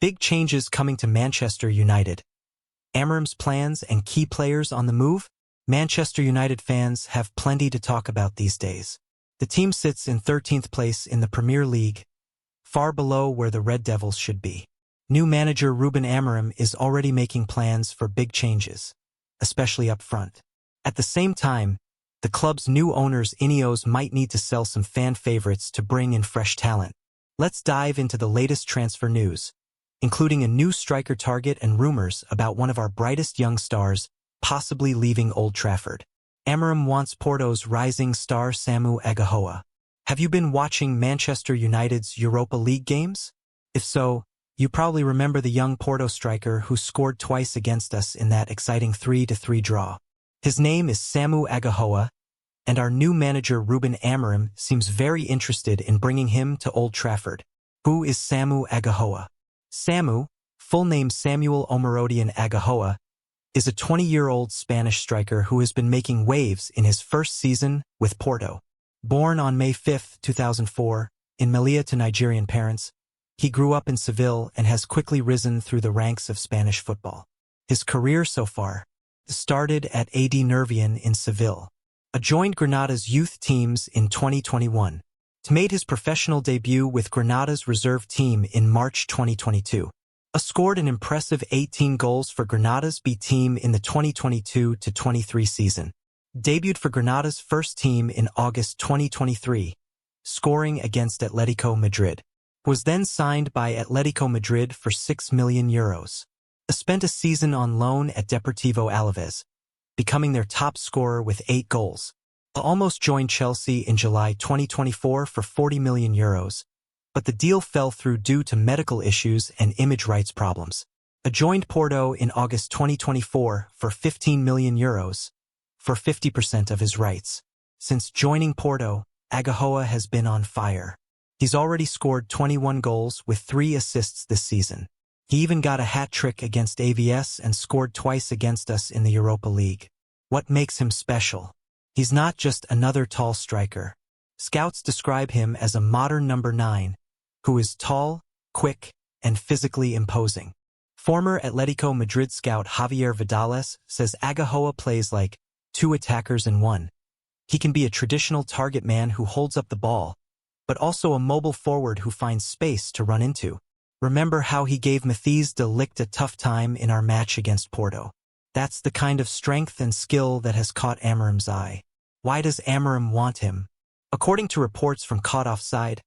Big changes coming to Manchester United. Amorim's plans and key players on the move? Manchester United fans have plenty to talk about these days. The team sits in 13th place in the Premier League, far below where the Red Devils should be. New manager Ruben Amorim is already making plans for big changes, especially up front. At the same time, the club's new owners Ineos might need to sell some fan favorites to bring in fresh talent. Let's dive into the latest transfer news, including a new striker target and rumors about one of our brightest young stars possibly leaving Old Trafford. Amorim wants Porto's rising star Samu Agahoa. Have you been watching Manchester United's Europa League games? If so, you probably remember the young Porto striker who scored twice against us in that exciting 3-3 draw. His name is Samu Agahoa, and our new manager Ruben Amorim seems very interested in bringing him to Old Trafford. Who is Samu Agahoa? Samu, full name Samuel Omarodian Agahoa, is a 20-year-old Spanish striker who has been making waves in his first season with Porto. Born on May 5, 2004, in Melilla to Nigerian parents, he grew up in Seville and has quickly risen through the ranks of Spanish football. His career so far started at AD Nervión in Seville, joined Granada's youth teams in 2021, made his professional debut with Granada's reserve team in March 2022. Scored an impressive 18 goals for Granada's B team in the 2022-23 season. Debuted for Granada's first team in August 2023, scoring against Atletico Madrid. Was then signed by Atletico Madrid for €6 million. Spent a season on loan at Deportivo Alavés, becoming their top scorer with 8 goals. Almost joined Chelsea in July 2024 for €40 million, but the deal fell through due to medical issues and image rights problems. Joined Porto in August 2024 for €15 million, for 50% of his rights. Since joining Porto, Agahoa has been on fire. He's already scored 21 goals with 3 assists this season. He even got a hat-trick against AVS and scored twice against us in the Europa League. What makes him special? He's not just another tall striker. Scouts describe him as a modern number 9, who is tall, quick, and physically imposing. Former Atletico Madrid scout Javier Vidales says Agahoa plays like 2 attackers in 1. He can be a traditional target man who holds up the ball, but also a mobile forward who finds space to run into. Remember how he gave Matthijs de Ligt a tough time in our match against Porto? That's the kind of strength and skill that has caught Amorim's eye. Why does Amorim want him? According to reports from Caught Offside,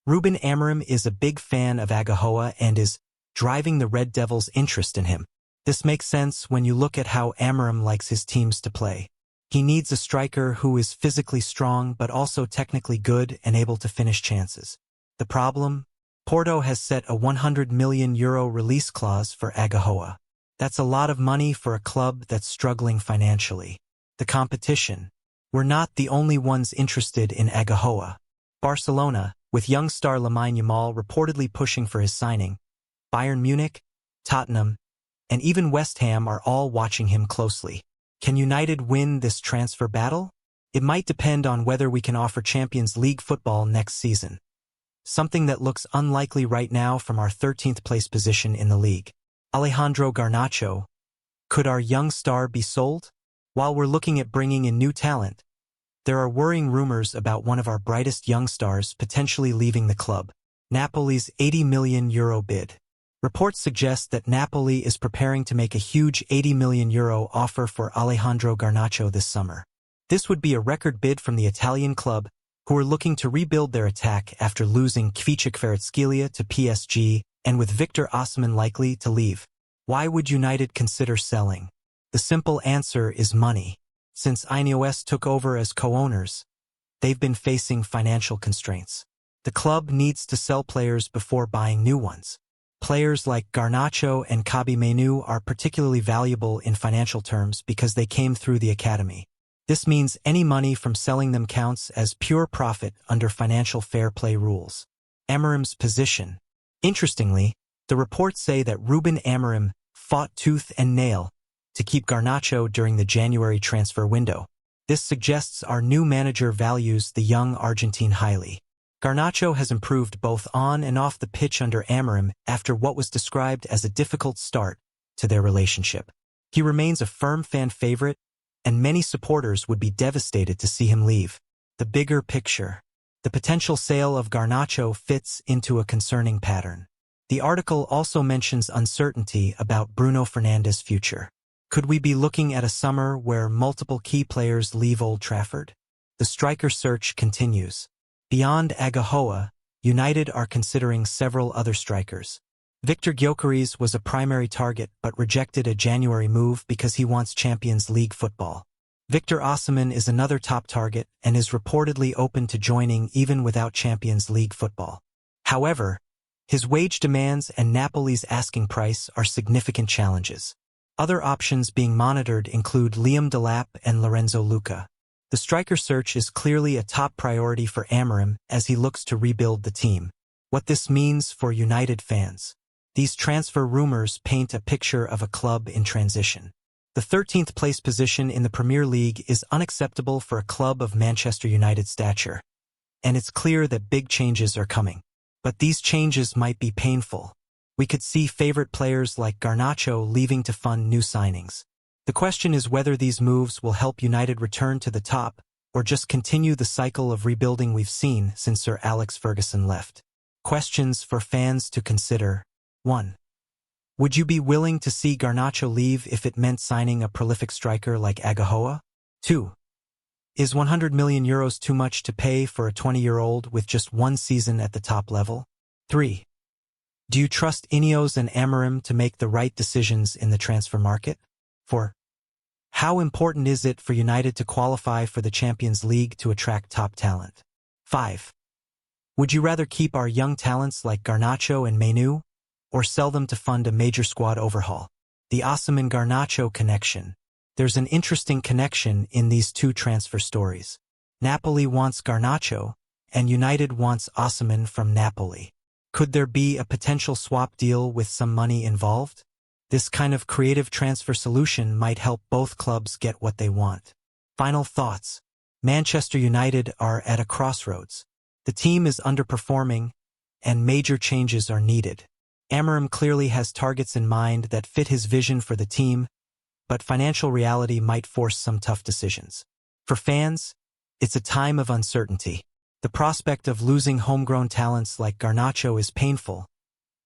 Ruben Amorim is a big fan of Agahoa and is driving the Red Devils' interest in him. This makes sense when you look at how Amorim likes his teams to play. He needs a striker who is physically strong but also technically good and able to finish chances. The problem? Porto has set a €100 million release clause for Agahoa. That's a lot of money for a club that's struggling financially. The competition. We're not the only ones interested in Agahoa. Barcelona, with young star Lamine Yamal reportedly pushing for his signing, Bayern Munich, Tottenham, and even West Ham are all watching him closely. Can United win this transfer battle? It might depend on whether we can offer Champions League football next season. Something that looks unlikely right now from our 13th place position in the league. Alejandro Garnacho. Could our young star be sold? While we're looking at bringing in new talent, there are worrying rumors about one of our brightest young stars potentially leaving the club. Napoli's €80 million bid. Reports suggest that Napoli is preparing to make a huge €80 million offer for Alejandro Garnacho this summer. This would be a record bid from the Italian club, who are looking to rebuild their attack after losing Kvaratskhelia to PSG and with Victor Osimhen likely to leave. Why would United consider selling? The simple answer is money. Since Ineos took over as co-owners, they've been facing financial constraints. The club needs to sell players before buying new ones. Players like Garnacho and Kabi Mainoo are particularly valuable in financial terms because they came through the academy. This means any money from selling them counts as pure profit under financial fair play rules. Amorim's position. Interestingly, the reports say that Ruben Amorim fought tooth and nail to keep Garnacho during the January transfer window. This suggests our new manager values the young Argentine highly. Garnacho has improved both on and off the pitch under Amorim after what was described as a difficult start to their relationship. He remains a firm fan favorite, and many supporters would be devastated to see him leave. The bigger picture. The potential sale of Garnacho fits into a concerning pattern. The article also mentions uncertainty about Bruno Fernandes' future. Could we be looking at a summer where multiple key players leave Old Trafford? The striker search continues. Beyond Agahoa, United are considering several other strikers. Victor Gyökeres was a primary target but rejected a January move because he wants Champions League football. Victor Osimhen is another top target and is reportedly open to joining even without Champions League football. However, his wage demands and Napoli's asking price are significant challenges. Other options being monitored include Liam Delap and Lorenzo Luca. The striker search is clearly a top priority for Amorim as he looks to rebuild the team. What this means for United fans. These transfer rumors paint a picture of a club in transition. The 13th place position in the Premier League is unacceptable for a club of Manchester United's stature. And it's clear that big changes are coming. But these changes might be painful. We could see favorite players like Garnacho leaving to fund new signings. The question is whether these moves will help United return to the top or just continue the cycle of rebuilding we've seen since Sir Alex Ferguson left. Questions for fans to consider. 1. Would you be willing to see Garnacho leave if it meant signing a prolific striker like Agahoa? 2. Is €100 million too much to pay for a 20-year-old with just one season at the top level? 3. Do you trust Ineos and Amorim to make the right decisions in the transfer market? 4. How important is it for United to qualify for the Champions League to attract top talent? 5. Would you rather keep our young talents like Garnacho and Mainoo, or sell them to fund a major squad overhaul? The Osimhen-Garnacho connection. There's an interesting connection in these two transfer stories. Napoli wants Garnacho, and United wants Osimhen from Napoli. Could there be a potential swap deal with some money involved? This kind of creative transfer solution might help both clubs get what they want. Final thoughts. Manchester United are at a crossroads. The team is underperforming, and major changes are needed. Amorim clearly has targets in mind that fit his vision for the team, but financial reality might force some tough decisions. For fans, it's a time of uncertainty. The prospect of losing homegrown talents like Garnacho is painful,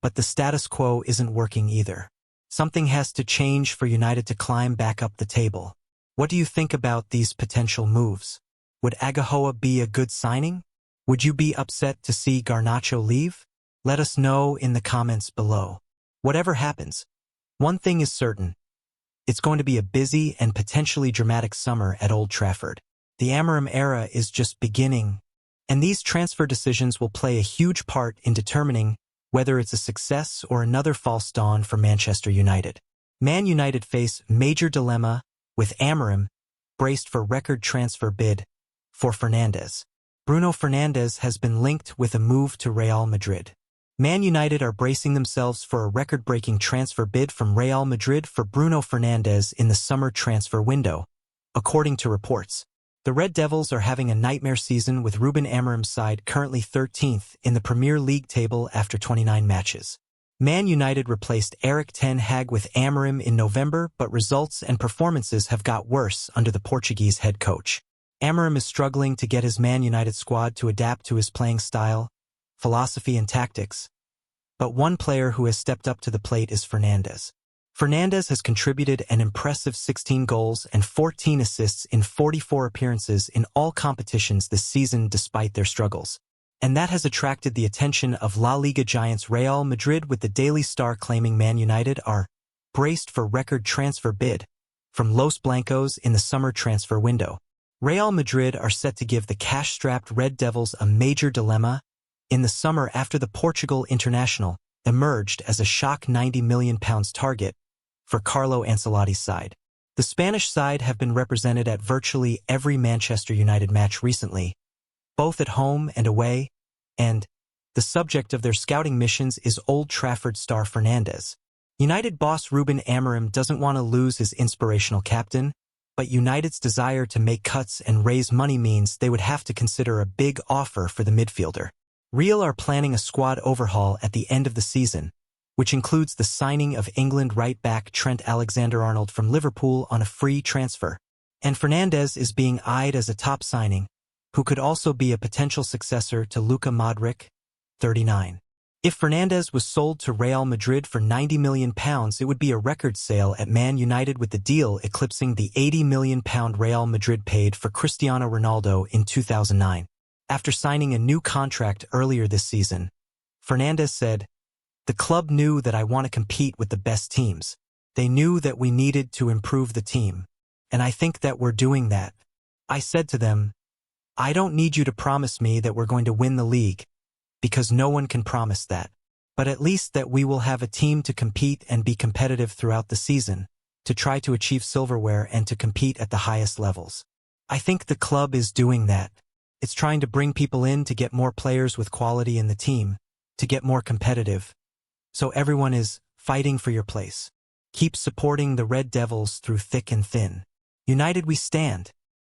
but the status quo isn't working either. Something has to change for United to climb back up the table. What do you think about these potential moves? Would Agahoa be a good signing? Would you be upset to see Garnacho leave? Let us know in the comments below. Whatever happens, one thing is certain. It's going to be a busy and potentially dramatic summer at Old Trafford. The Amorim era is just beginning, and these transfer decisions will play a huge part in determining whether it's a success or another false dawn for Manchester United. Man United face major dilemma with Amorim braced for record transfer bid for Fernandes. Bruno Fernandes has been linked with a move to Real Madrid. Man United are bracing themselves for a record-breaking transfer bid from Real Madrid for Bruno Fernandes in the summer transfer window, according to reports. The Red Devils are having a nightmare season with Ruben Amorim's side currently 13th in the Premier League table after 29 matches. Man United replaced Erik ten Hag with Amorim in November, but results and performances have got worse under the Portuguese head coach. Amorim is struggling to get his Man United squad to adapt to his playing style, philosophy and tactics. But one player who has stepped up to the plate is Fernandes. Fernandes has contributed an impressive 16 goals and 14 assists in 44 appearances in all competitions this season despite their struggles. And that has attracted the attention of La Liga giants Real Madrid, with the Daily Star claiming Man United are braced for record transfer bid from Los Blancos in the summer transfer window. Real Madrid are set to give the cash-strapped Red Devils a major dilemma in the summer after the Portugal international emerged as a shock £90 million target for Carlo Ancelotti's side. The Spanish side have been represented at virtually every Manchester United match recently, both at home and away, and the subject of their scouting missions is Old Trafford star Fernandes. United boss Ruben Amorim doesn't want to lose his inspirational captain, but United's desire to make cuts and raise money means they would have to consider a big offer for the midfielder. Real are planning a squad overhaul at the end of the season, which includes the signing of England right-back Trent Alexander-Arnold from Liverpool on a free transfer. And Fernandes is being eyed as a top signing, who could also be a potential successor to Luka Modric, 39. If Fernandes was sold to Real Madrid for £90 million, it would be a record sale at Man United, with the deal eclipsing the £80 million Real Madrid paid for Cristiano Ronaldo in 2009. After signing a new contract earlier this season, Fernandes said, "The club knew that I want to compete with the best teams. They knew that we needed to improve the team, and I think that we're doing that. I said to them, I don't need you to promise me that we're going to win the league, because no one can promise that. But at least that we will have a team to compete and be competitive throughout the season, to try to achieve silverware and to compete at the highest levels. I think the club is doing that. It's trying to bring people in to get more players with quality in the team, to get more competitive. So everyone is fighting for your place. Keep supporting the Red Devils through thick and thin. United we stand."